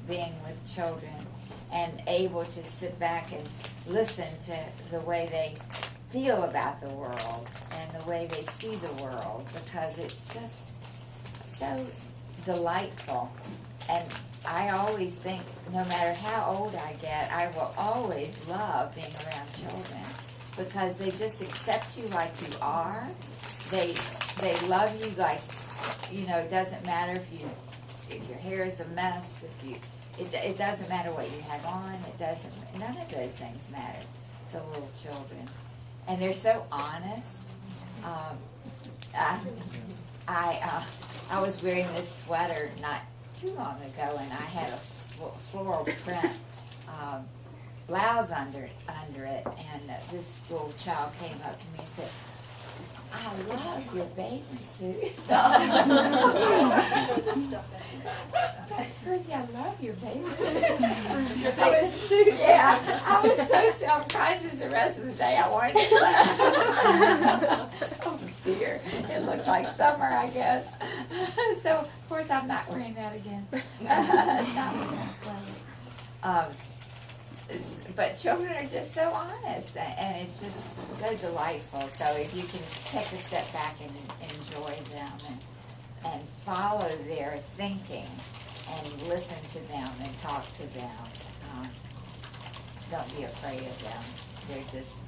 being with children and able to sit back and listen to the way they feel about the world and the way they see the world, because it's just so delightful. And I always think, no matter how old I get, I will always love being around children, because they just accept you like you are. They love you like, you know, it doesn't matter if your hair is a mess, it doesn't matter what you have on, none of those things matter to little children. And they're so honest. I was wearing this sweater not too long ago, and I had a floral print blouse under it, and this little child came up to me and said, "I love your bathing suit." Percy, I love your bathing suit. I was so self-conscious the rest of the day. I wanted to laugh. Oh dear, it looks like summer, I guess. So of course I'm not wearing that again. Not with my sweater. But children are just so honest, and it's just so delightful. So if you can take a step back and enjoy them and follow their thinking and listen to them and talk to them, don't be afraid of them.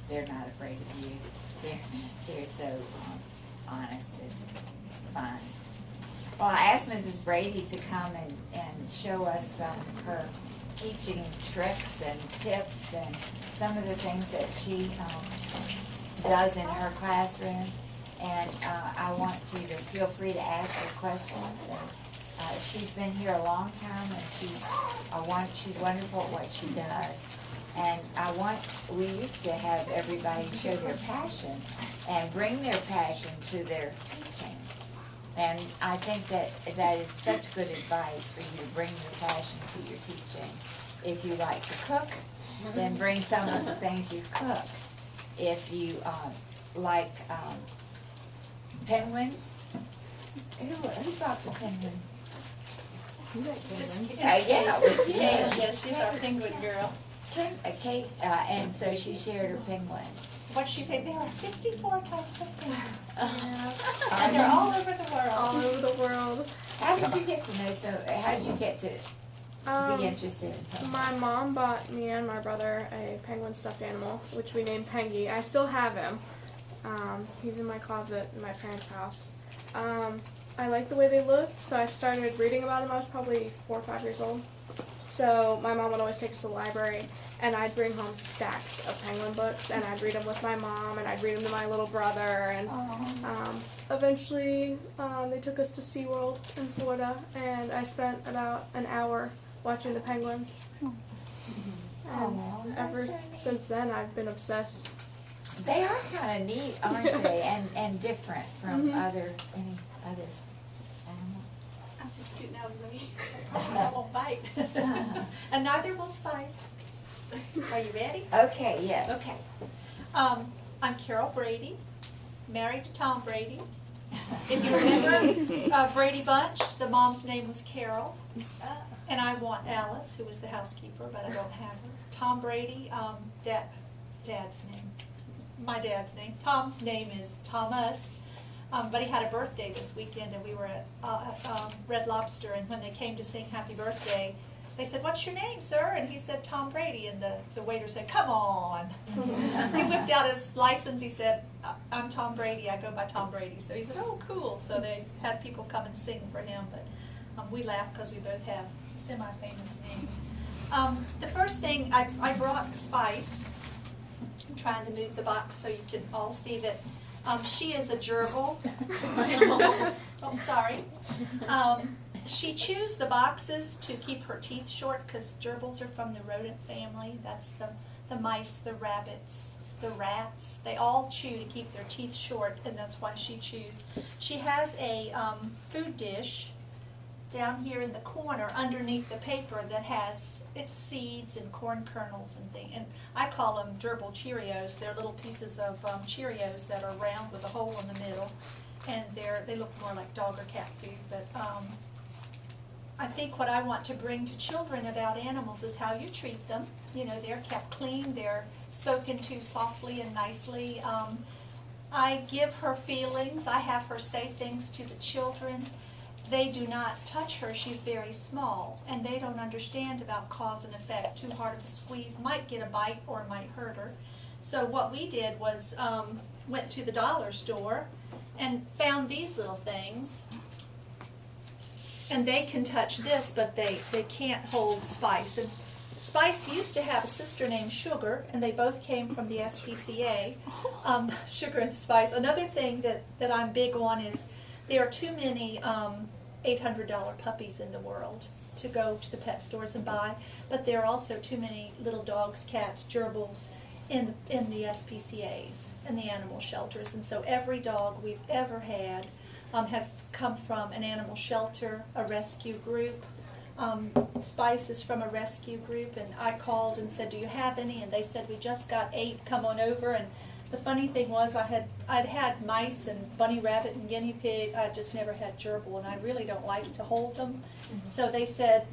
They're not afraid of you. They're so honest and fun. Well, I asked Mrs. Brady to come and show us her teaching tricks and tips and some of the things that she does in her classroom. And I want you to feel free to ask her questions. And she's been here a long time, and she's wonderful at what she does. And we used to have everybody show their passion and bring their passion to their teaching. And I think that is such good advice for you to bring your passion to your teaching. If you like to cook, then bring some of the things you cook. If you like penguins, who brought the penguin? You like penguins? Yeah, she's our penguin girl. Kate, and so she shared her penguin. What'd she say? There are 54 types of penguins. Yeah. And they're all over the world. All over the world. How did you get to know how did you get to be interested in penguins? My mom bought me and my brother a penguin stuffed animal, which we named Pengy. I still have him. He's in my closet in my parents' house. I liked the way they looked, so I started reading about them. I was probably 4 or 5 years old. So my mom would always take us to the library, and I'd bring home stacks of penguin books, and I'd read them with my mom, and I'd read them to my little brother, and eventually they took us to SeaWorld in Florida, and I spent about an hour watching the penguins. And ever since then, I've been obsessed. They are kind of neat, aren't they? And different from any other animal. I'm just scooting out of the way. I promise I won't bite. And neither will Spice. Are you ready? Okay, yes. Okay. I'm Carol Brady, married to Tom Brady. If you remember Brady Bunch, the mom's name was Carol. And I want Alice, who was the housekeeper, but I don't have her. Tom Brady, dad's name. My dad's name. Tom's name is Thomas. But he had a birthday this weekend, and we were at Red Lobster, and when they came to sing happy birthday, they said, "What's your name, sir?" And he said, "Tom Brady." And the waiter said, "Come on." He whipped out his license. He said, "I'm Tom Brady. I go by Tom Brady." So he said, "Oh, cool." So they had people come and sing for him, but we laughed because we both have semi-famous names. The first thing, I brought Spice. I'm trying to move the box so you can all see that. She is a gerbil. Oh, sorry. She chews the boxes to keep her teeth short because gerbils are from the rodent family. That's the mice, the rabbits, the rats. They all chew to keep their teeth short, and that's why she chews. She has a food dish down here in the corner underneath the paper that has its seeds and corn kernels and things. And I call them gerbil Cheerios. They're little pieces of Cheerios that are round with a hole in the middle. And they look more like dog or cat food. But I think what I want to bring to children about animals is how you treat them. You know, they're kept clean, they're spoken to softly and nicely. I give her feelings, I have her say things to the children. They do not touch her, she's very small, and they don't understand about cause and effect. Too hard of a squeeze might get a bite or might hurt her. So what we did was went to the dollar store and found these little things. And they can touch this, but they can't hold Spice. And Spice used to have a sister named Sugar, and they both came from the SPCA, Sugar and Spice. Another thing that I'm big on is there are too many $800 puppies in the world to go to the pet stores and buy, but there are also too many little dogs, cats, gerbils in the SPCAs and the animal shelters. And so every dog we've ever had has come from an animal shelter, a rescue group. Spice is from a rescue group, and I called and said, do you have any? And they said, we just got 8, come on over. And the funny thing was I'd had mice and bunny rabbit and guinea pig. I just never had gerbil, and I really don't like to hold them. So they said,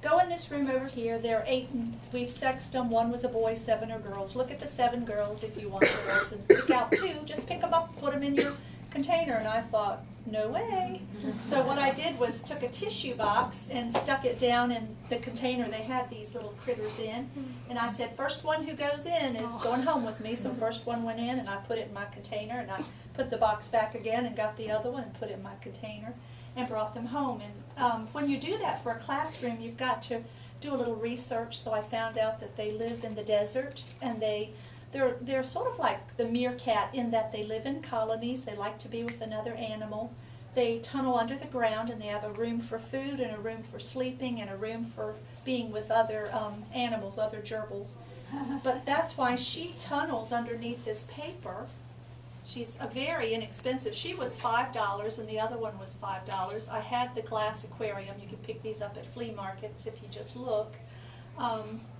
go in this room over here. There are 8, and we've sexed them. 1 was a boy, 7 are girls. Look at the 7 girls if you want girls, and pick out 2. Just pick them up, put them in your container. And I thought, no way. So what I did was took a tissue box and stuck it down in the container they had these little critters in, and I said, first one who goes in is going home with me. So first one went in, and I put it in my container, and I put the box back again and got the other one and put it in my container and brought them home. And when you do that for a classroom, you've got to do a little research. So I found out that they live in the desert, and they're sort of like the meerkat in that they live in colonies. They like to be with another animal. They tunnel under the ground, and they have a room for food and a room for sleeping and a room for being with other animals, other gerbils. But that's why she tunnels underneath this paper. She's a very inexpensive. She was $5 and the other one was $5. I had the glass aquarium. You can pick these up at flea markets if you just look.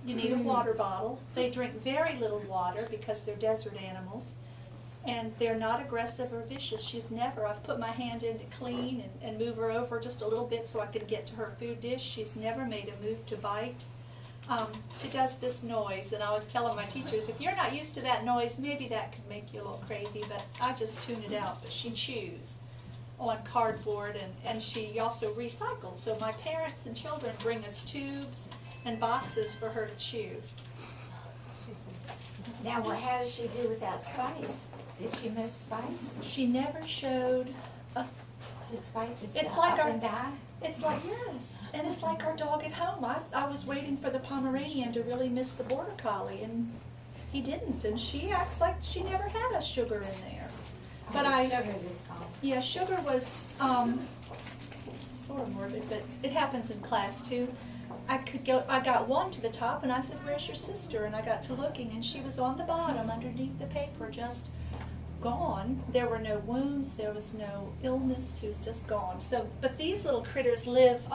You need a water bottle. They drink very little water because they're desert animals, and they're not aggressive or vicious. I've put my hand in to clean and move her over just a little bit so I can get to her food dish. She's never made a move to bite. She does this noise, and I was telling my teachers, if you're not used to that noise, maybe that could make you a little crazy, but I just tune it out. But she chews on cardboard, and she also recycles. So my parents and children bring us tubes and boxes for her to chew. Now, how does she do without Spice? Did she miss Spice? She never showed us. Did Spice just It's up like and die? It's like, yes, and it's like our dog at home. I was waiting for the Pomeranian to really miss the Border Collie, and he didn't, and she acts like she never had a Sugar in there. But Sugar is gone. yeah, Sugar was sort of morbid, but it happens in class too. I got one to the top, and I said, where's your sister? And I got to looking, and she was on the bottom underneath the paper, just gone. There were no wounds, there was no illness, she was just gone. So, but these little critters live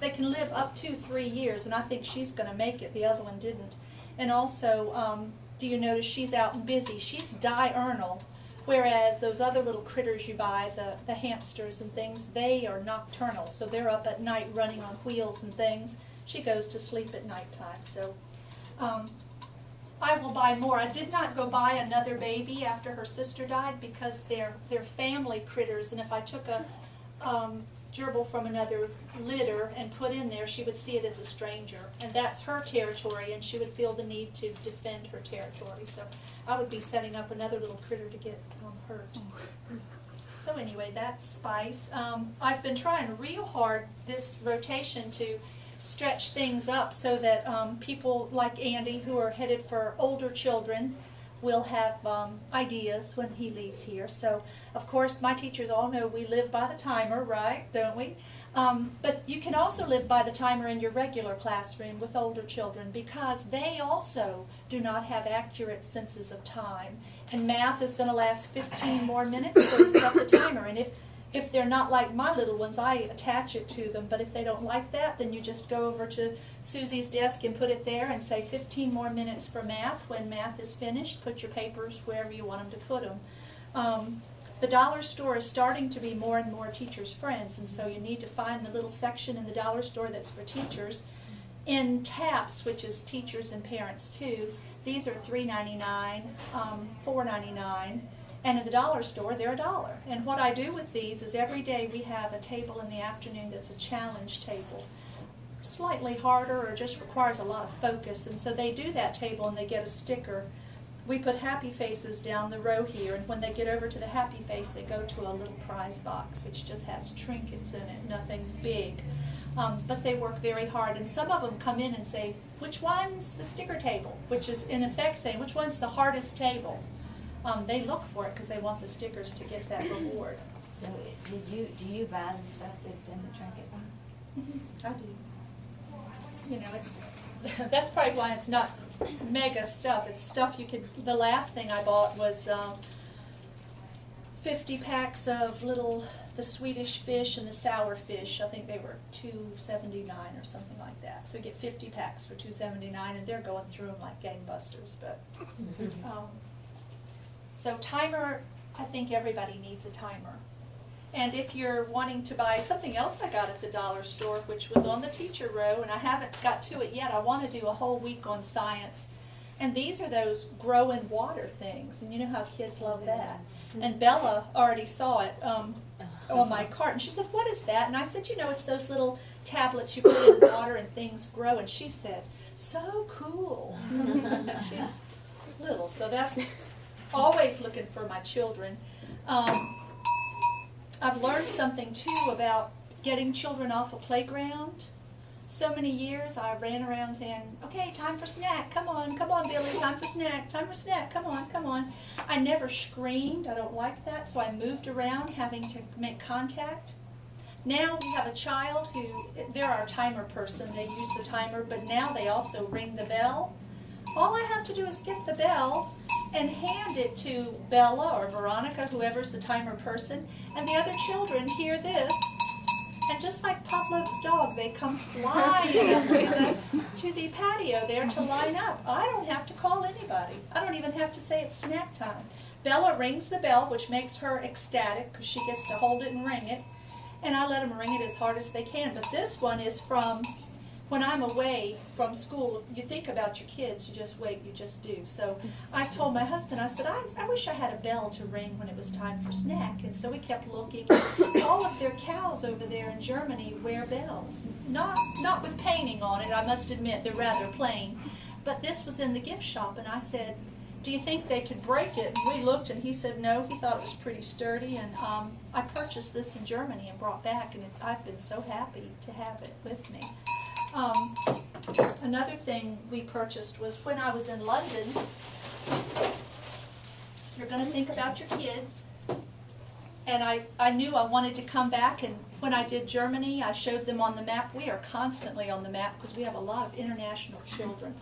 they can live up to 3 years, and I think she's going to make it. The other one didn't. And also, do you notice she's out and busy? She's diurnal, whereas those other little critters you buy, the hamsters and things, they are nocturnal. So they're up at night running on wheels and things. She goes to sleep at nighttime. So I will buy more. I did not go buy another baby after her sister died because they're family critters, and if I took a gerbil from another litter and put in there, she would see it as a stranger, and that's her territory, and she would feel the need to defend her territory. So I would be setting up another little critter to get hurt. So anyway, that's Spice. I've been trying real hard this rotation to stretch things up so that people like Andy, who are headed for older children, will have ideas when he leaves here. So, of course, my teachers all know we live by the timer, right? Don't we? But you can also live by the timer in your regular classroom with older children because they also do not have accurate senses of time. And math is going to last 15 more minutes, so you set the timer. And if they're not like my little ones, I attach it to them. But if they don't like that, then you just go over to Susie's desk and put it there and say 15 more minutes for math. When math is finished, put your papers wherever you want them to put them. The dollar store is starting to be more and more teachers' friends, and so you need to find the little section in the dollar store that's for teachers. In TAPS, which is teachers and parents too, these are $3.99, $4.99, and in the dollar store they're $1. And what I do with these is every day we have a table in the afternoon that's a challenge table. Slightly harder or just requires a lot of focus, and so they do that table and they get a sticker. We put happy faces down the row here, and when they get over to the happy face they go to a little prize box which just has trinkets in it, nothing big. But they work very hard, and some of them come in and say, which one's the sticker table? Which is in effect saying, which one's the hardest table? They look for it because they want the stickers to get that reward. So do you buy the stuff that's in the trinket box? I do. You know, it's that's probably why it's not mega stuff. It's stuff you could. The last thing I bought was 50 packs of the Swedish fish and the sour fish. I think they were $2.79 or something like that. So you get 50 packs for $2.79, and they're going through them like gangbusters. But so timer, I think everybody needs a timer. And if you're wanting to buy something else I got at the dollar store, which was on the teacher row, and I haven't got to it yet, I want to do a whole week on science. And these are those grow in water things, and you know how kids love that. And Bella already saw it on my cart, and she said, what is that? And I said, you know, it's those little tablets you put in water and things grow. And she said, so cool. She's little, so that's always looking for my children. I've learned something too about getting children off a playground. So many years I ran around saying, okay, time for snack, come on, Billy, time for snack, come on. I never screamed, I don't like that, so I moved around having to make contact. Now we have a child who, they're our timer person, they use the timer, but now they also ring the bell. All I have to do is get the bell and hand it to Bella or Veronica, whoever's the timer person, and the other children hear this, and just like Pavlov's dog, they come flying up to the patio there to line up. I don't have to call anybody. I don't even have to say it's snack time. Bella rings the bell, which makes her ecstatic because she gets to hold it and ring it, and I let them ring it as hard as they can. But this one is from when I'm away from school. You think about your kids, you just wait, you just do. So I told my husband, I said, I wish I had a bell to ring when it was time for snack. And so we kept looking. All of their cows over there in Germany wear bells. Not with painting on it, I must admit, they're rather plain. But this was in the gift shop, and I said, do you think they could break it? And we looked, and he said no, he thought it was pretty sturdy. And I purchased this in Germany and brought back, and I've been so happy to have it with me. Another thing we purchased was when I was in London. You're going to think about your kids. And I knew I wanted to come back, and when I did Germany, I showed them on the map. We are constantly on the map because we have a lot of international children,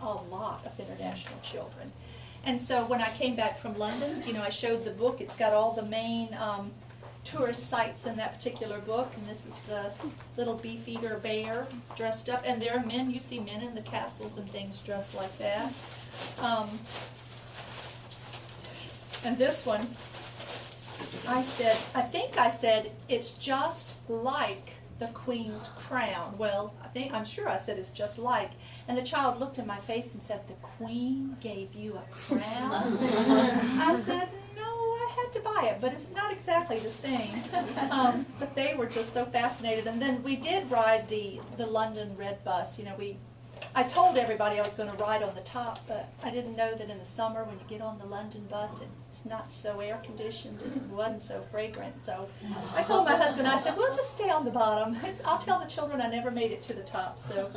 And so when I came back from London, you know, I showed the book. It's got all the main tourist sites in that particular book, and this is the little beefeater bear dressed up, and there are men, you see men in the castles and things dressed like that. And this one, I think I said, it's just like the Queen's crown. Well, I'm sure I said it's just like, and the child looked in my face and said, the Queen gave you a crown? I said, had to buy it, but it's not exactly the same. But they were just so fascinated. And then we did ride the London Red Bus. You know, I told everybody I was going to ride on the top, but I didn't know that in the summer when you get on the London bus, it's not so air conditioned and it wasn't so fragrant. So I told my husband, I said, we'll just stay on the bottom. I'll tell the children I never made it to the top. So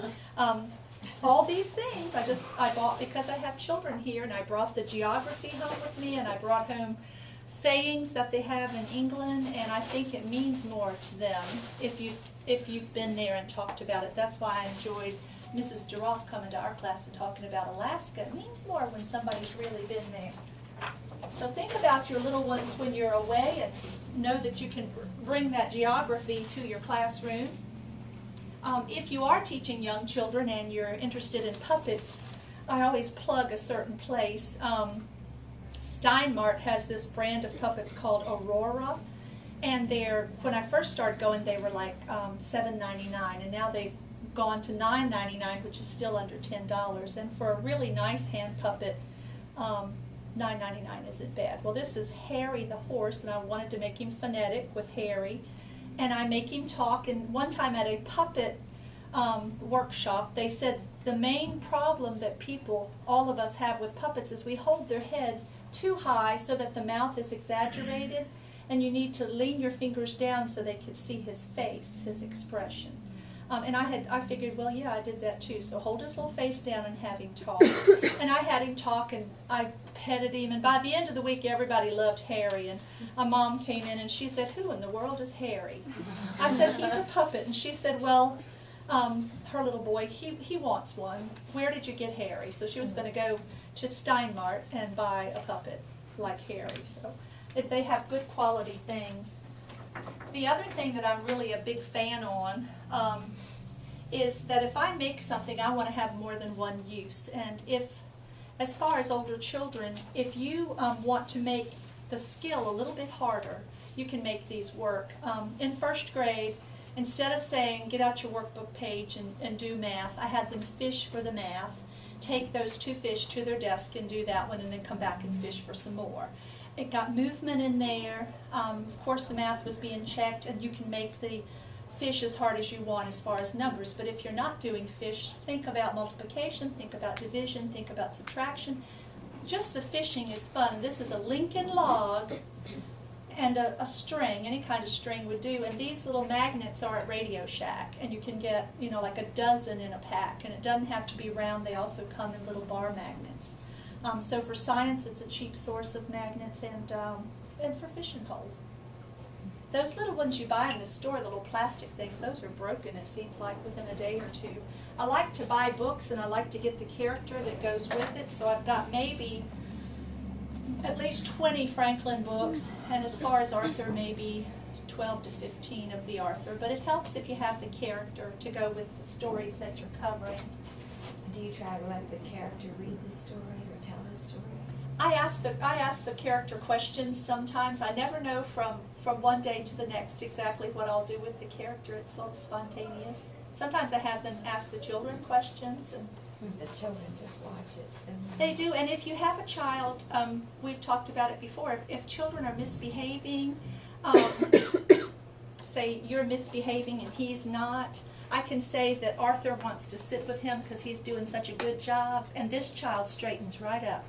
all these things I bought because I have children here, and I brought the geography home with me, and I brought home sayings that they have in England, and I think it means more to them if you've been there and talked about it. That's why I enjoyed Mrs. Giroff coming to our class and talking about Alaska. It means more when somebody's really been there. So think about your little ones when you're away, and know that you can bring that geography to your classroom. If you are teaching young children and you're interested in puppets, I always plug a certain place. Steinmart has this brand of puppets called Aurora, and when I first started going, they were like $7.99, and now they've gone to $9.99, which is still under $10. And for a really nice hand puppet, $9.99 isn't bad. Well, this is Harry the horse, and I wanted to make him phonetic with Harry, and I make him talk. And one time at a puppet workshop, they said the main problem that all of us have with puppets is we hold their head too high so that the mouth is exaggerated, and you need to lean your fingers down so they can see his face, his expression. And I figured, well, yeah, I did that too. So hold his little face down and have him talk. And I had him talk, and I petted him. And by the end of the week, everybody loved Harry. And my mom came in, and she said, "Who in the world is Harry?" I said, "He's a puppet." And she said, "Well, her little boy, he wants one. Where did you get Harry?" So she was going to go to Steinmart and buy a puppet like Harry. So they have good quality things. The other thing that I'm really a big fan on is that if I make something, I want to have more than one use. And as far as older children, if you want to make the skill a little bit harder, you can make these work. In first grade, instead of saying, get out your workbook page and do math, I had them fish for the math, take those 2 fish to their desk and do that one, and then come back and fish for some more. It got movement in there. Of course, the math was being checked, and you can make the fish as hard as you want as far as numbers. But if you're not doing fish, think about multiplication, think about division, think about subtraction. Just the fishing is fun. This is a Lincoln log and a string, any kind of string would do. And these little magnets are at Radio Shack, and you can get, like a dozen in a pack. And it doesn't have to be round. They also come in little bar magnets. So for science, it's a cheap source of magnets, and for fishing poles. Those little ones you buy in the store, the little plastic things, those are broken, it seems like, within a day or two. I like to buy books, and I like to get the character that goes with it, so I've got maybe at least 20 Franklin books, and as far as Arthur, maybe 12 to 15 of the Arthur. But it helps if you have the character to go with the stories that you're covering. Do you try to let the character read the story or tell the story? I ask the character questions sometimes. I never know from one day to the next exactly what I'll do with the character. It's sort of spontaneous. Sometimes I have them ask the children questions. And the children just watch it. So they do, and if you have a child, we've talked about it before, if children are misbehaving, say you're misbehaving and he's not, I can say that Arthur wants to sit with him because he's doing such a good job, and this child straightens right up.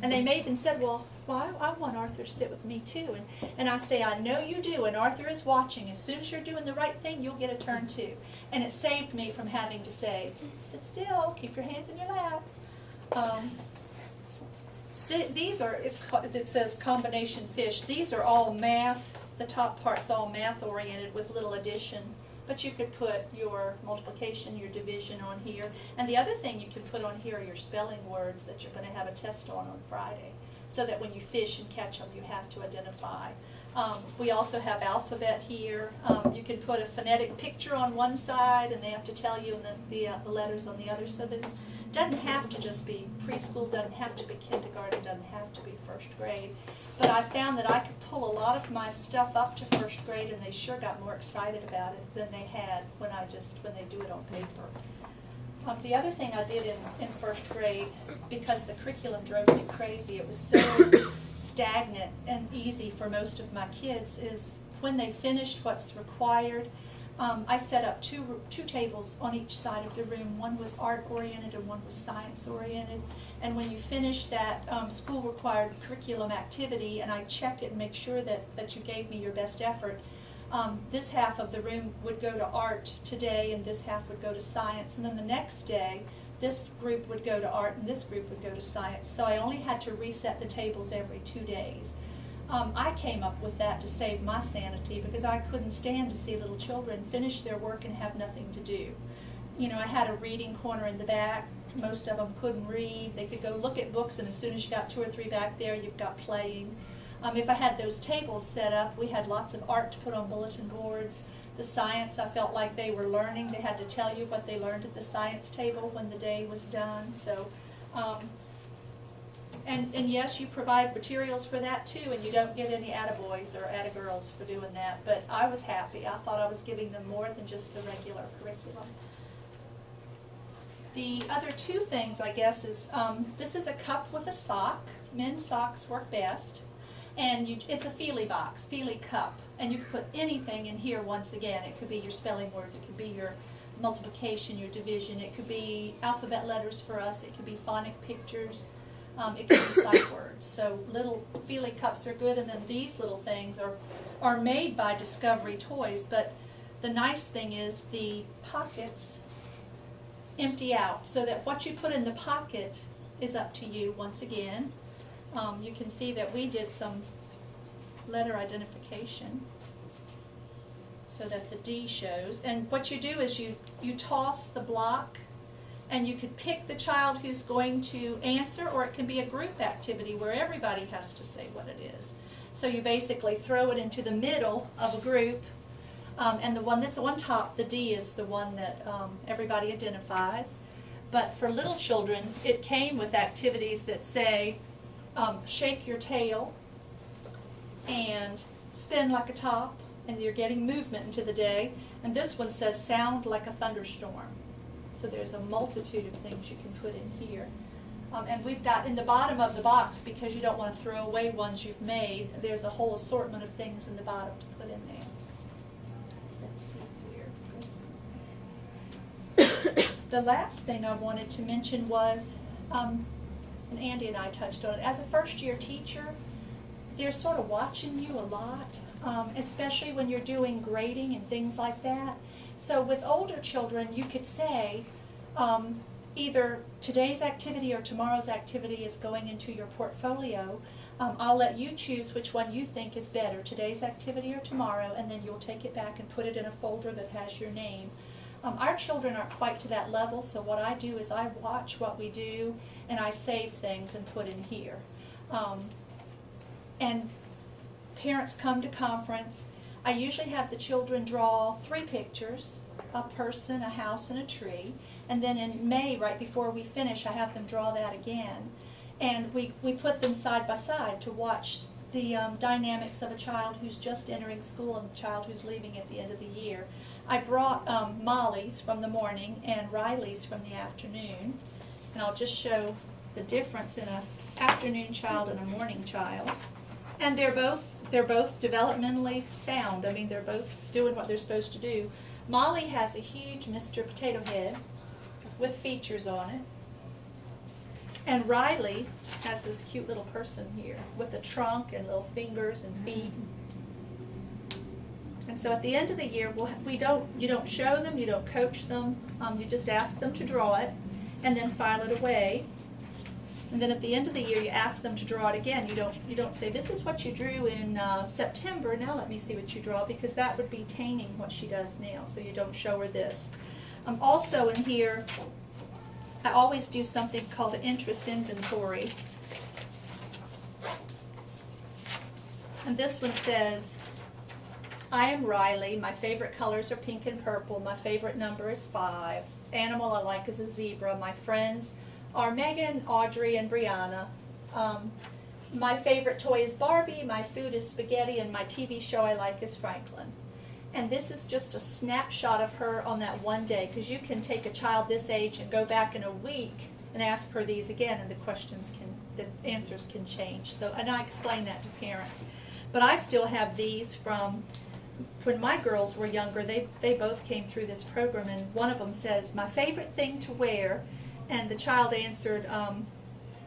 And they may even said, well, I want Arthur to sit with me too. And I say, I know you do, and Arthur is watching. As soon as you're doing the right thing, you'll get a turn too. And it saved me from having to say, sit still, keep your hands in your lap. These are, it says combination fish. These are all math, the top part's all math oriented with little addition. But you could put your multiplication, your division on here. And the other thing you can put on here are your spelling words that you're going to have a test on Friday. So that when you fish and catch them, you have to identify. We also have alphabet here. You can put a phonetic picture on one side, and they have to tell you, and then the letters on the other. So that it doesn't have to just be preschool, doesn't have to be kindergarten, doesn't have to be first grade. But I found that I could pull a lot of my stuff up to first grade, and they sure got more excited about it than they had when they do it on paper. The other thing I did in first grade, because the curriculum drove me crazy, it was so stagnant and easy for most of my kids, is when they finished what's required, I set up two tables on each side of the room. One was art-oriented and one was science-oriented. And when you finish that school-required curriculum activity, and I check it and make sure that you gave me your best effort, this half of the room would go to art today, and this half would go to science. And then the next day, this group would go to art and this group would go to science. So I only had to reset the tables every 2 days. I came up with that to save my sanity, because I couldn't stand to see little children finish their work and have nothing to do. I had a reading corner in the back. Most of them couldn't read. They could go look at books, and as soon as you got 2 or 3 back there, you've got playing. If I had those tables set up, we had lots of art to put on bulletin boards. The science, I felt like they were learning. They had to tell you what they learned at the science table when the day was done. So and yes, you provide materials for that too, and you don't get any attaboys or attagirls for doing that, but I was happy. I thought I was giving them more than just the regular curriculum. The other two things, I guess, is this is a cup with a sock. Men's socks work best. And it's a Feely box, Feely cup. And you can put anything in here once again. It could be your spelling words, it could be your multiplication, your division, it could be alphabet letters for us, it could be phonic pictures, it could be sight words. So little Feely cups are good, and then these little things are made by Discovery Toys, but the nice thing is the pockets empty out, so that what you put in the pocket is up to you once again. You can see that we did some letter identification so that the D shows. And what you do is you toss the block, and you could pick the child who's going to answer, or it can be a group activity where everybody has to say what it is. So you basically throw it into the middle of a group, and the one that's on top, the D, is the one that everybody identifies. But for little children, it came with activities that say, shake your tail and spin like a top, and you're getting movement into the day. And this one says sound like a thunderstorm. So there's a multitude of things you can put in here. And we've got in the bottom of the box, because you don't want to throw away ones you've made, there's a whole assortment of things in the bottom to put in there. Let's see here. The last thing I wanted to mention was, and Andy and I touched on it, as a first-year teacher, they're sort of watching you a lot, especially when you're doing grading and things like that. So with older children, you could say, either today's activity or tomorrow's activity is going into your portfolio. I'll let you choose which one you think is better, today's activity or tomorrow, and then you'll take it back and put it in a folder that has your name. Our children aren't quite to that level, so what I do is I watch what we do, and I save things and put in here. And parents come to conference. I usually have the children draw 3 pictures, a person, a house, and a tree. And then in May, right before we finish, I have them draw that again. And we put them side by side to watch the dynamics of a child who's just entering school and a child who's leaving at the end of the year. I brought Molly's from the morning and Riley's from the afternoon. And I'll just show the difference in an afternoon child and a morning child. And they're both developmentally sound. I mean, they're both doing what they're supposed to do. Molly has a huge Mr. Potato Head with features on it. And Riley has this cute little person here with a trunk and little fingers and feet. And so at the end of the year, you don't show them, you don't coach them, you just ask them to draw it and then file it away. And then at the end of the year, you ask them to draw it again. You don't say, this is what you drew in September, now let me see what you draw, because that would be tainting what she does now, so you don't show her this. Also in here, I always do something called an interest inventory. And this one says, I am Riley, my favorite colors are pink and purple, my favorite number is 5, animal I like is a zebra, my friends are Megan, Audrey, and Brianna. My favorite toy is Barbie, my food is spaghetti, and my TV show I like is Franklin. And this is just a snapshot of her on that one day, because you can take a child this age and go back in a week and ask her these again, and the answers can change. So, and I explain that to parents. But I still have these from when my girls were younger. They both came through this program, and one of them says, my favorite thing to wear. And the child answered,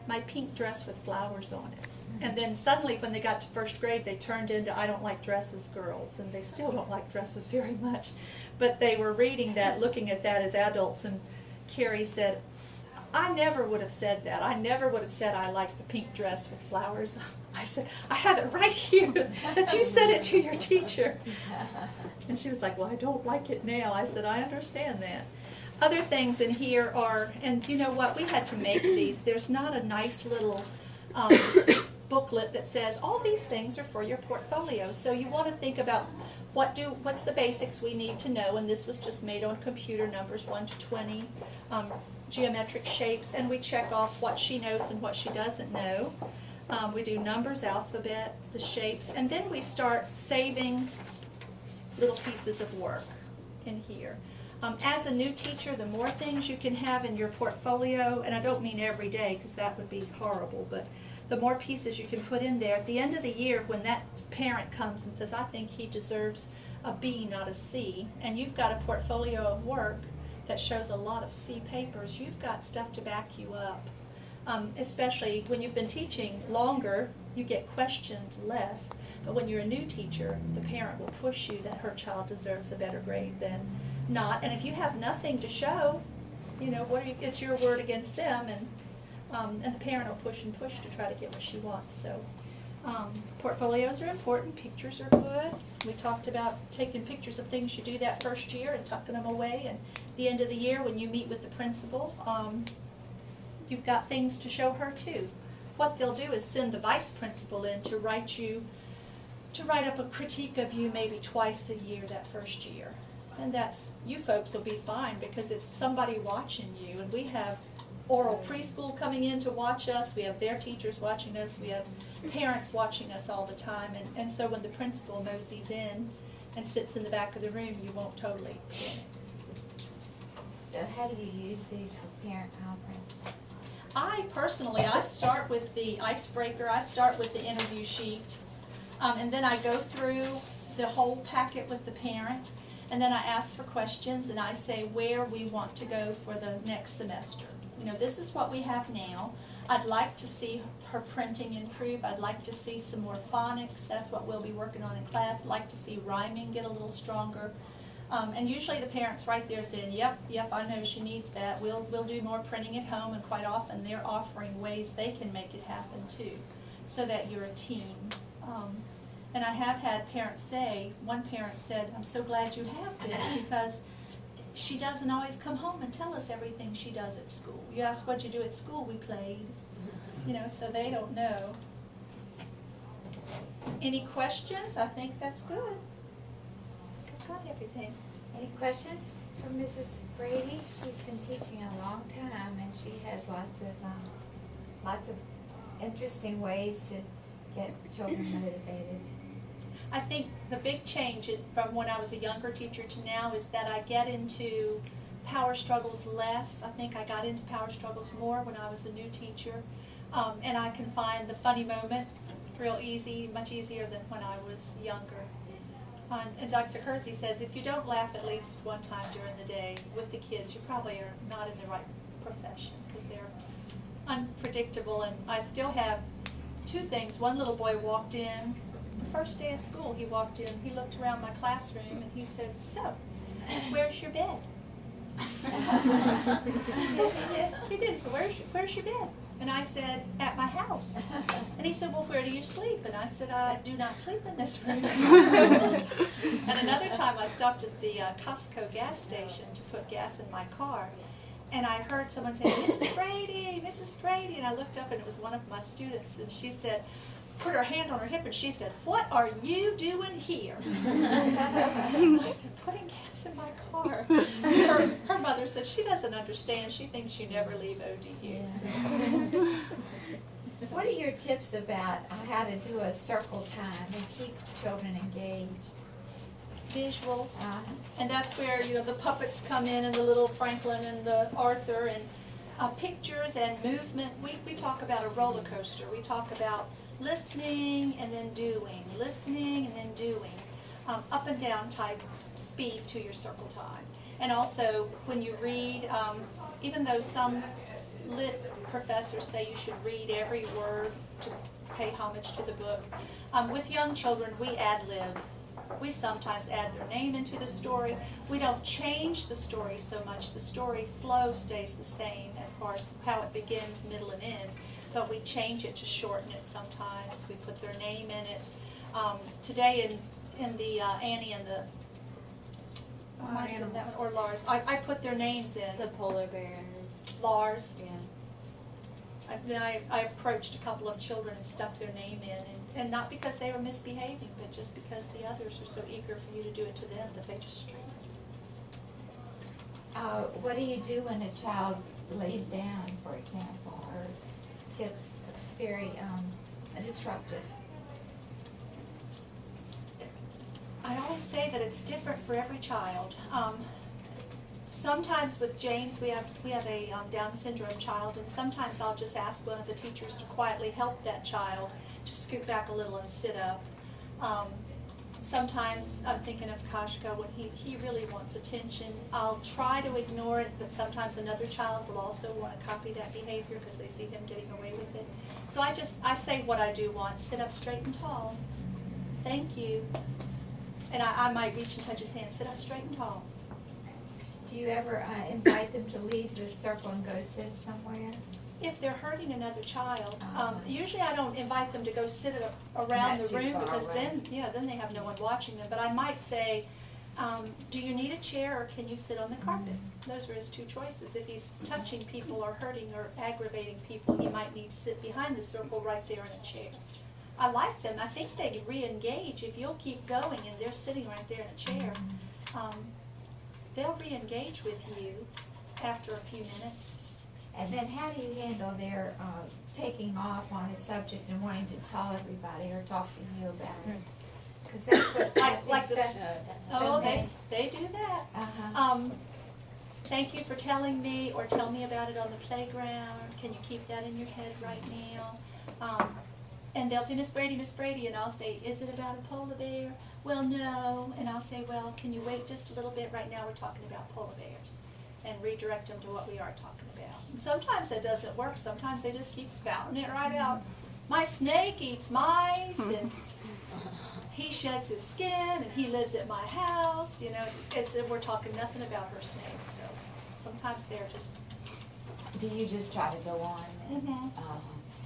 my pink dress with flowers on it. And then suddenly when they got to first grade, they turned into I don't like dresses girls, and they still don't like dresses very much. But they were reading that, looking at that as adults, and Carrie said, I never would have said that. I never would have said I like the pink dress with flowers. I said, I have it right here that you said it to your teacher. And she was like, well, I don't like it now. I said, I understand that. Other things in here are, and you know what, we had to make these. There's not a nice little booklet that says all these things are for your portfolio. So you want to think about what's the basics we need to know, and this was just made on computer, numbers 1 to 20, geometric shapes, and we check off what she knows and what she doesn't know. We do numbers, alphabet, the shapes, and then we start saving little pieces of work in here. As a new teacher, the more things you can have in your portfolio, and I don't mean every day because that would be horrible, but the more pieces you can put in there, at the end of the year when that parent comes and says, I think he deserves a B, not a C, and you've got a portfolio of work that shows a lot of C papers, you've got stuff to back you up. Especially when you've been teaching longer, you get questioned less, but when you're a new teacher, the parent will push you that her child deserves a better grade than not, and if you have nothing to show, you know, it's your word against them, and the parent will push and push to try to get what she wants. So portfolios are important, pictures are good. We talked about taking pictures of things you do that first year and tucking them away, and at the end of the year when you meet with the principal, you've got things to show her too. What they'll do is send the vice principal in to write up a critique of you maybe twice a year that first year. And you folks will be fine because it's somebody watching you, and we have oral preschool coming in to watch us, we have their teachers watching us, we have parents watching us all the time, and so when the principal moseys in and sits in the back of the room, you won't totally panic. So how do you use these for parent conference? I start with the icebreaker, I start with the interview sheet, and then I go through the whole packet with the parent, and then I ask for questions, and I say where we want to go for the next semester. You know, this is what we have now. I'd like to see her printing improve. I'd like to see some more phonics. That's what we'll be working on in class. I'd like to see rhyming get a little stronger. And usually the parents right there saying, yep, I know she needs that. We'll do more printing at home, and quite often they're offering ways they can make it happen too, so that you're a team. And I have had parents say, one parent said, I'm so glad you have this because she doesn't always come home and tell us everything she does at school. You ask what you do at school, we played. You know, so they don't know. Any questions? I think that's good. That's got everything. Any questions for Mrs. Brady? She's been teaching a long time, and she has lots of interesting ways to get children motivated. I think the big change from when I was a younger teacher to now is that I get into power struggles less. I think I got into power struggles more when I was a new teacher, and I can find the funny moment real easy, much easier than when I was younger. And Dr. Kersey says if you don't laugh at least one time during the day with the kids, you probably are not in the right profession because they're unpredictable. And I still have two things. One little boy walked in, the first day of school, he walked in, he looked around my classroom and he said, so, where's your bed? He did. He said, where's your bed? And I said, at my house. And he said, well, where do you sleep? And I said, I do not sleep in this room. And another time I stopped at the Costco gas station to put gas in my car. And I heard someone say, Mrs. Brady, Mrs. Brady. And I looked up and it was one of my students. And she said, put her hand on her hip and she said, what are you doing here? And I said, putting gas in my car. Her mother said she doesn't understand. She thinks you never leave ODU. Yeah. So. What are your tips about how to do a circle time and keep children engaged? Visuals. And that's where, you know, the puppets come in and the little Franklin and the Arthur and pictures and movement. We talk about a roller coaster. We talk about listening and then doing, listening and then doing, up and down type speed to your circle time. And also when you read, even though some lit professors say you should read every word to pay homage to the book, with young children we ad-lib. We sometimes add their name into the story. We don't change the story so much. The story flow stays the same as far as how it begins, middle, and end. But we change it to shorten it sometimes. We put their name in it. Today in the Annie and the Animals. or Lars, I put their names in. The polar bears. Lars, Yeah. I approached a couple of children and stuck their name in, and not because they were misbehaving, but just because the others are so eager for you to do it to them that they just straighten. What do you do when a child lays down, for example, or gets very disruptive? I always say that it's different for every child. Sometimes with James, we have a Down syndrome child, and sometimes I'll just ask one of the teachers to quietly help that child to scoot back a little and sit up. Sometimes I'm thinking of Kashka when he really wants attention. I'll try to ignore it, but sometimes another child will also want to copy that behavior because they see him getting away with it. So I say what I do want: sit up straight and tall. Thank you. And I might reach and touch his hand. Sit up straight and tall. Do you ever invite them to leave the circle and go sit somewhere? If they're hurting another child, Uh-huh. usually I don't invite them to go sit around Not the too room far because away. then they have no one watching them. But I might say, do you need a chair or can you sit on the carpet? Those are his two choices. If he's touching people or hurting or aggravating people, he might need to sit behind the circle right there in a chair. I like them. I think they re-engage. If you'll keep going and they're sitting right there in a chair, they'll re-engage with you after a few minutes. And then how do you handle their taking off on a subject and wanting to tell everybody or talk to you about it? Because that's what Like the so they do that. Uh-huh. Thank you for telling me, or tell me about it on the playground. Can you keep that in your head right now? And they'll say, Miss Brady, and I'll say, is it about a polar bear? Well, no. And I'll say, well, can you wait just a little bit? Right now we're talking about polar bears. And redirect them to what we are talking about. And sometimes that doesn't work. Sometimes they just keep spouting it right out. My snake eats mice, and he sheds his skin, and he lives at my house. You know, as if we're talking nothing about her snake. So sometimes they're just. Do you just try to go on?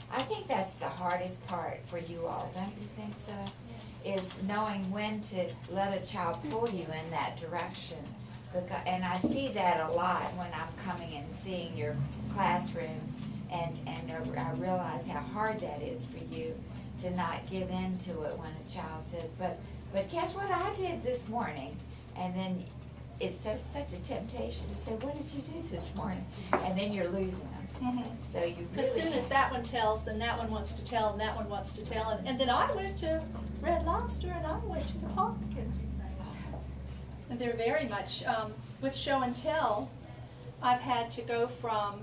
I think that's the hardest part for you all, don't you think so? Is knowing when to let a child pull you in that direction. And I see that a lot when I'm coming and seeing your classrooms, and I realize how hard that is for you to not give in to it when a child says, but guess what I did this morning? And then it's such a temptation to say, what did you do this morning? And then you're losing them. So you really As soon as that one tells, then that one wants to tell, and that one wants to tell. And then I went to Red Lobster, and I went to the Pumpkin. And they're very much, with show and tell, I've had to go from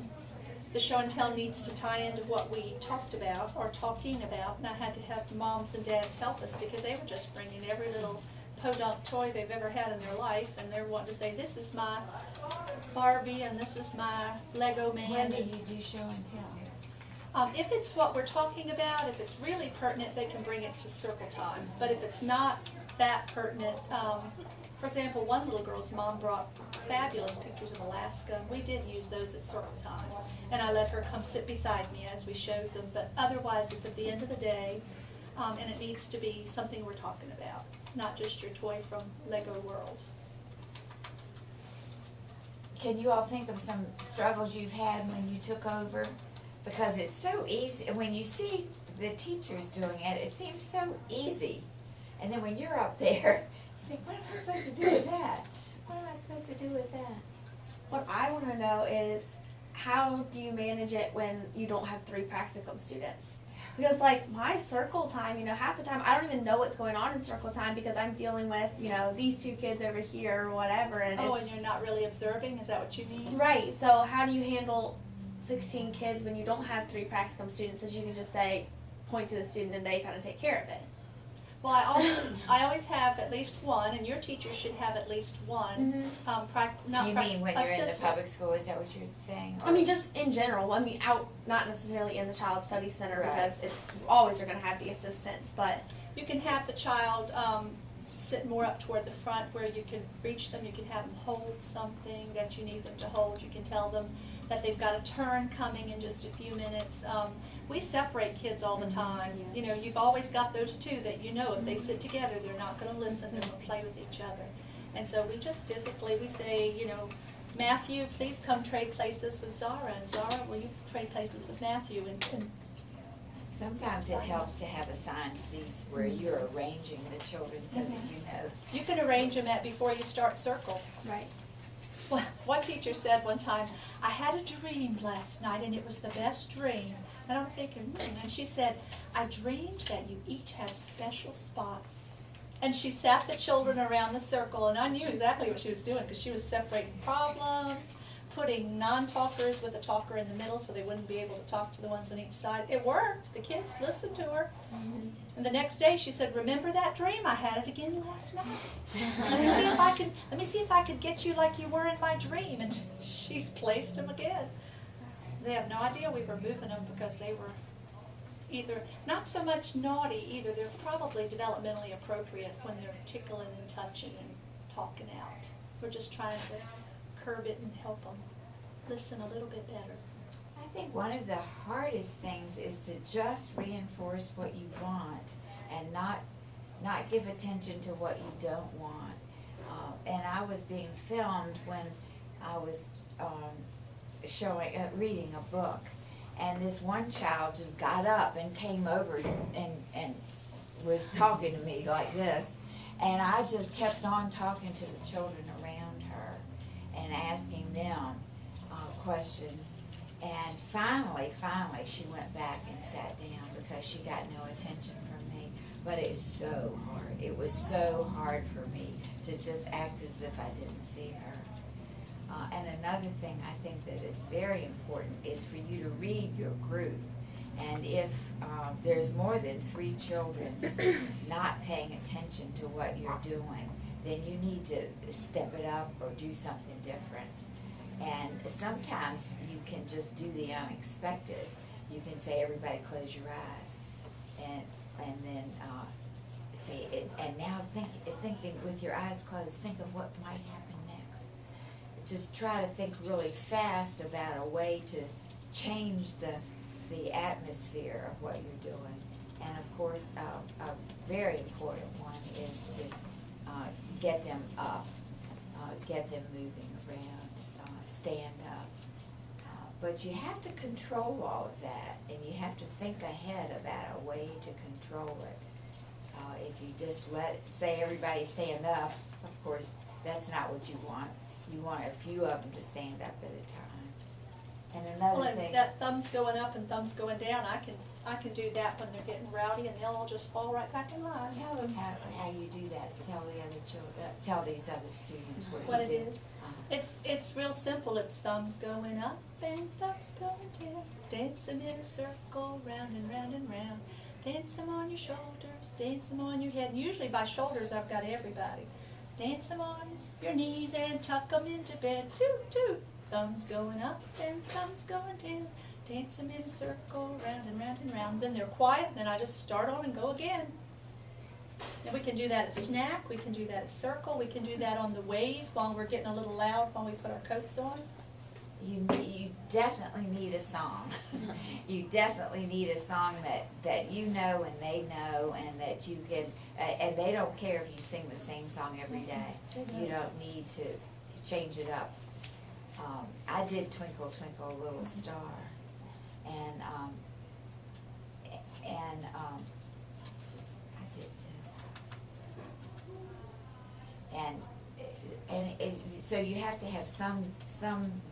the show and tell needs to tie into what we talked about or talking about, and I had to have the moms and dads help us because they were just bringing every little podunk toy they've ever had in their life, and they're wanting to say, this is my Barbie and this is my Lego man. When do you do show and tell? If it's what we're talking about, if it's really pertinent, they can bring it to circle time. But if it's not that pertinent, for example, one little girl's mom brought fabulous pictures of Alaska. We did use those at circle time. And I let her come sit beside me as we showed them. But otherwise, it's at the end of the day, and it needs to be something we're talking about, not just your toy from Lego World. Can you all think of some struggles you've had when you took over? Because it's so easy, when you see the teachers doing it, it seems so easy. And then when you're up there, you think, what am I supposed to do with that? What am I supposed to do with that? What I want to know is, how do you manage it when you don't have 3 practicum students? Because like my circle time, half the time I don't even know what's going on in circle time because I'm dealing with, these 2 kids over here or whatever, and Oh, it's and you're not really observing? Is that what you mean? right. So how do you handle 16 kids when you don't have 3 practicum students that you can just say, point to the student and they kind of take care of it? Well, I always have at least one, and your teacher should have at least one. You mean when you're in the public school, is that what you're saying? I mean, just in general. I mean, out, not necessarily in the Child Study Center Right. because you always are going to have the assistants, but You can have the child sit more up toward the front where you can reach them. You can have them hold something that you need them to hold. You can tell them that they've got a turn coming in just a few minutes. We separate kids all the time. You've always got those 2 that if they sit together, they're not going to listen. They're going to play with each other. And so we just physically, we say, Matthew, please come trade places with Zara, and Zara, will you trade places with Matthew? And Sometimes it helps to have assigned seats where you're arranging the children so that you know. you can arrange them before you start circle. Right. Well, one teacher said one time, I had a dream last night and it was the best dream. And I'm thinking, and she said, I dreamed that you each had special spots. And she sat the children around the circle, and I knew exactly what she was doing because she was separating problems, putting non-talkers with a talker in the middle so they wouldn't be able to talk to the ones on each side. It worked. The kids listened to her. And the next day she said, remember that dream? I had it again last night. Let me see if I could get you like you were in my dream. And she's placed them again. They have no idea we were moving them because they were either not so much naughty either. They're probably developmentally appropriate when they're tickling and touching and talking out. We're just trying to curb it and help them listen a little bit better. I think one of the hardest things is to just reinforce what you want and not give attention to what you don't want. And I was being filmed when I was reading a book, and this one child just got up and came over and was talking to me like this, and I just kept on talking to the children around her and asking them questions. And finally, she went back and sat down because she got no attention from me. But it's so hard. It was so hard for me to just act as if I didn't see her. And another thing I think that is very important is for you to read your group. And if there's more than 3 children not paying attention to what you're doing, then you need to step it up or do something different. And sometimes you can just do the unexpected. You can say, everybody close your eyes. And then say it. And now thinking with your eyes closed, think of what might happen next. Just try to think really fast about a way to change the atmosphere of what you're doing. And of course, a very important one is to get them up, get them moving around, stand up. But you have to control all of that, and you have to think ahead about a way to control it. If you just say everybody stand up, of course, that's not what you want. You want a few of them to stand up at a time. And another thing. That thumbs going up and thumbs going down, I can do that when they're getting rowdy, and they'll all just fall right back in line. Tell them how you do that. Tell the other children. Tell these other students What you it do. is. It's real simple. It's thumbs going up and thumbs going down. Dance them in a circle, round and round and round. Dance them on your shoulders, dance them on your head. And usually by shoulders I've got everybody. Dance them on your knees and tuck them into bed. Toot, toot. Thumbs going up and thumbs going down. Dance them in a circle, round and round and round. Then they're quiet, and then I just start on and go again. And we can do that at snack, we can do that at circle, we can do that on the wave while we're getting a little loud while we put our coats on. You definitely need a song. You definitely need a song that you know and they know, and that you can, and they don't care if you sing the same song every day. You don't need to change it up. I did Twinkle Twinkle Little Star, and I did this, and so you have to have some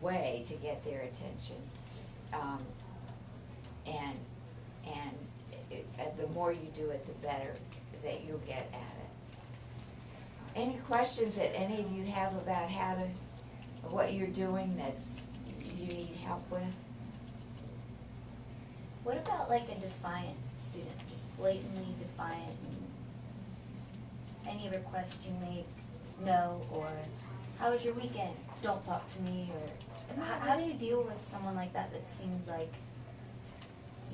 way to get their attention, and the more you do it, the better that you'll get at it. Any questions that any of you have about what you're doing that's you need help with? What about like a defiant student, just blatantly defiant, and any request you make, no, or how was your weekend, don't talk to me, or how do you deal with someone like that seems like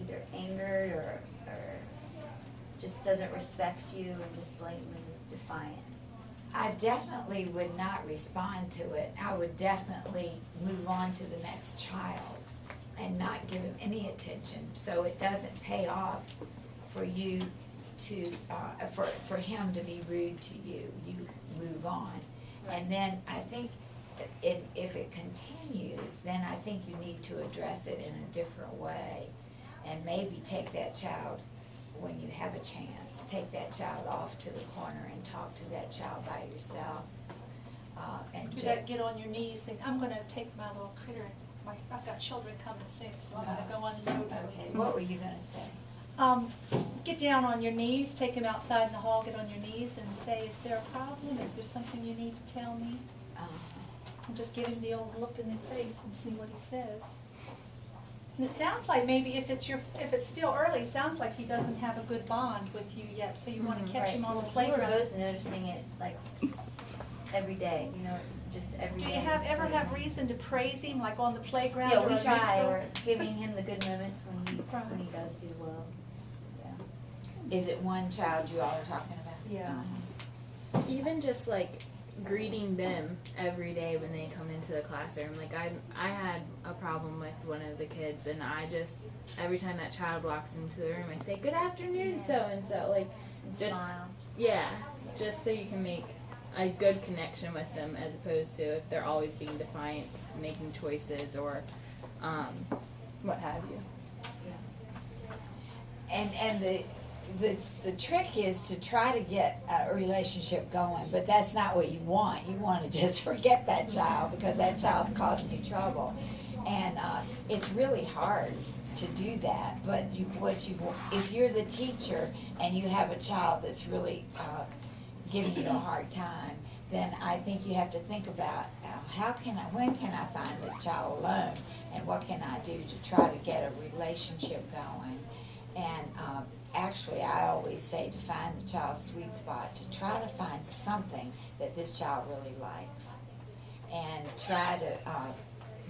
either angered or just doesn't respect you and just blatantly defiant? I definitely would not respond to it. I would definitely move on to the next child and not give him any attention, so it doesn't pay off for you to, for him to be rude to you. You move on. And then I think if it continues, then I think you need to address it in a different way. And maybe take that child, when you have a chance, take that child off to the corner and talk to that child by yourself. And You gotta get on your knees, think, I'm gonna take my little critter, I've got children coming soon, so I'm gonna go unload okay, her. what were you gonna say? Get down on your knees, take him outside in the hall, get on your knees and say, is there a problem? Is there something you need to tell me? And just give him the old look in the face and see what he says. And it sounds like maybe if it's still early, it sounds like he doesn't have a good bond with you yet, so you wanna catch him on the We were playground. both noticing it like every day, just every Do day. you ever have reason to praise him, like on the playground? Yeah, or we on try, neutral? or giving him the good moments when Right. he does do well. Is it one child you all are talking about? Yeah. Even just like greeting them every day when they come into the classroom. Like I had a problem with one of the kids, and I just every time that child walks into the room, I say good afternoon, Yeah. so and so. Like And just smile. yeah, just so you can make a good connection with them, as opposed to if they're always being defiant, making choices, or what have you. And the trick is to try to get a relationship going, but that's not what you want. You want to just forget that child because that child's causing you trouble. And it's really hard to do that, but if you're the teacher and you have a child that's really giving you a hard time, then I think you have to think about when can I find this child alone, and what can I do to try to get a relationship going. And actually, I always say to find the child's sweet spot, to try to find something that this child really likes, and try to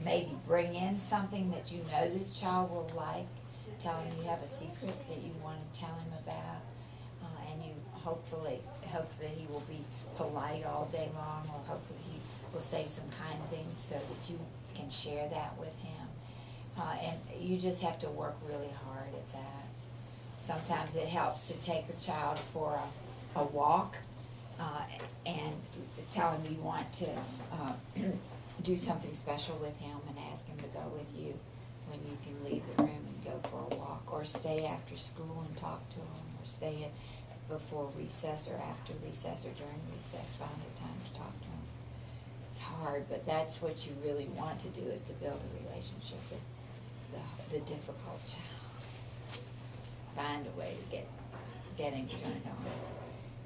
maybe bring in something that you know this child will like. Tell him you have a secret that you want to tell him about, and you hopefully hope that he will be polite all day long, or hopefully he will say some kind things so that you can share that with him. And you just have to work really hard at that. Sometimes it helps to take a child for a walk, and tell him you want to do something special with him, and ask him to go with you when you can leave the room and go for a walk, or stay after school and talk to him, or stay in before recess or after recess or during recess, find a time to talk to him. It's hard, but that's what you really want to do, is to build a relationship with the difficult child. Find a way to get him turned on.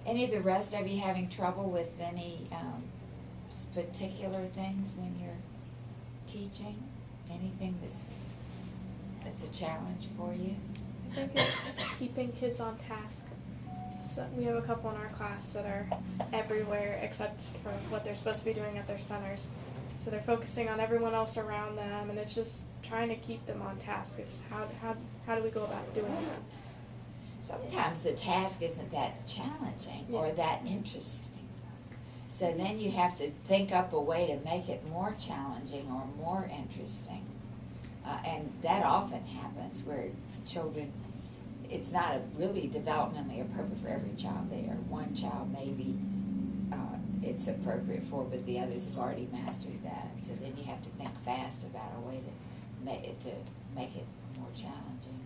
Any of the rest of you having trouble with any particular things when you're teaching? Anything that's a challenge for you? I think it's keeping kids on task. So we have a couple in our class that are everywhere except for what they're supposed to be doing at their centers. So they're focusing on everyone else around them, and it's just trying to keep them on task. It's how do we go about doing that? Sometimes the task isn't that challenging or that interesting. So then you have to think up a way to make it more challenging or more interesting. And that often happens where children, it's not really developmentally appropriate for every child there. One child maybe it's appropriate for, but the others have already mastered that. So then you have to think fast about a way to make it more challenging.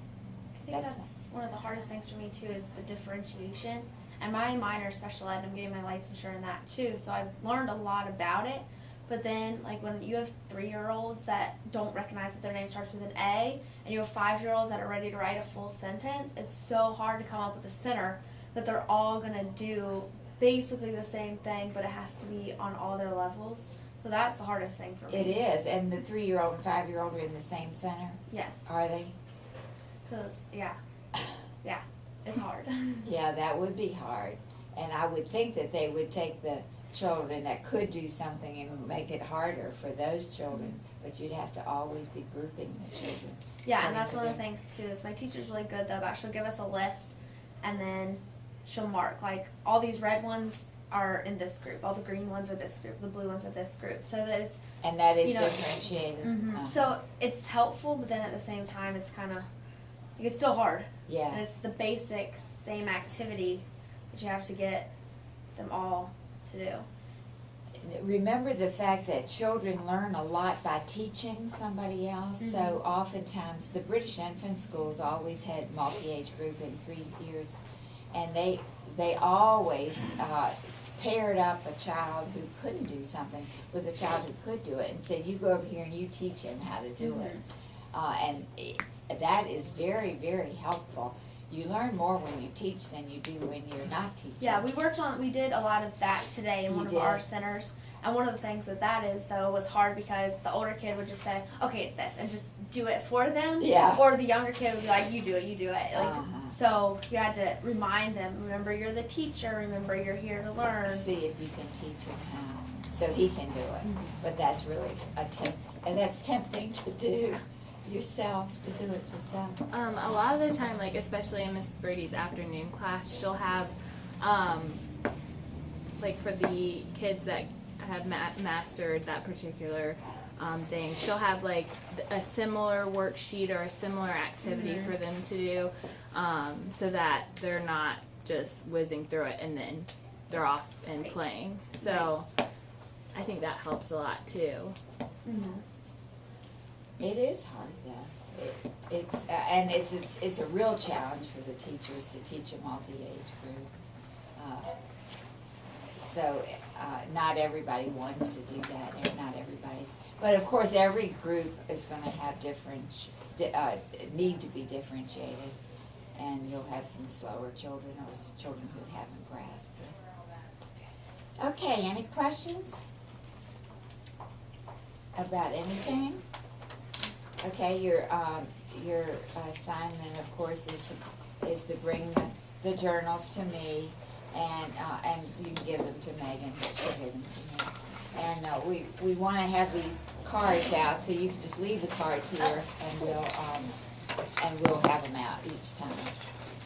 I think that's one of the hardest things for me too, is the differentiation. And my minor is special ed, and I'm getting my licensure in that too, so I've learned a lot about it. But then, like, when you have 3-year-olds that don't recognize that their name starts with an A, and you have 5-year-olds that are ready to write a full sentence, it's so hard to come up with a center that they're all gonna do basically the same thing, but it has to be on all their levels. So that's the hardest thing for me. It is, and the 3-year-old and 5-year-old are in the same center, Yes. are they? Because, yeah, it's hard. Yeah, that would be hard, and I would think that they would take the children that could do something and make it harder for those children, but you'd have to always be grouping the children. Yeah, and that's according one to of the things too, is my teacher's really good though about she'll give us a list and then she'll mark, like, all these red ones are in this group, all the green ones are this group, the blue ones are this group, so that it's, And that is You know, differentiated. so it's helpful, but then at the same time it's kind of, it's still hard. Yeah. And it's the basic same activity that you have to get them all to do. remember the fact that children learn a lot by teaching somebody else. So oftentimes, the British infant schools always had multi-age group in 3 years, and they always paired up a child who couldn't do something with a child who could do it, and said, you go over here and you teach him how to do it. That is very, very helpful. You learn more when you teach than you do when you're not teaching. Yeah, we did a lot of that today in You one of did? our centers. And one of the things with that is, though, was hard because the older kid would just say, okay, it's this, and just do it for them. Yeah. Or the younger kid would be like, you do it. Like, Uh-huh. so you had to remind them, remember you're the teacher, remember you're here to learn. See if you can teach him how, so he can do it. But that's really and that's tempting to do yourself, to do it yourself. A lot of the time, like especially in Miss Brady's afternoon class, she'll have, like for the kids that have mastered that particular thing, she'll have like a similar worksheet or a similar activity for them to do, so that they're not just whizzing through it and then they're off and playing. So I think that helps a lot too. It is hard, though. It's a real challenge for the teachers to teach a multi-age group. Not everybody wants to do that, and not everybody's. But of course, every group is going to have need to be differentiated, and you'll have some slower children or children who haven't grasped it. Okay, any questions about anything? Okay, your assignment, of course, is to bring the journals to me, and you can give them to Megan. She'll give them to me. And we want to have these cards out, so you can just leave the cards here, and we'll have them out each time.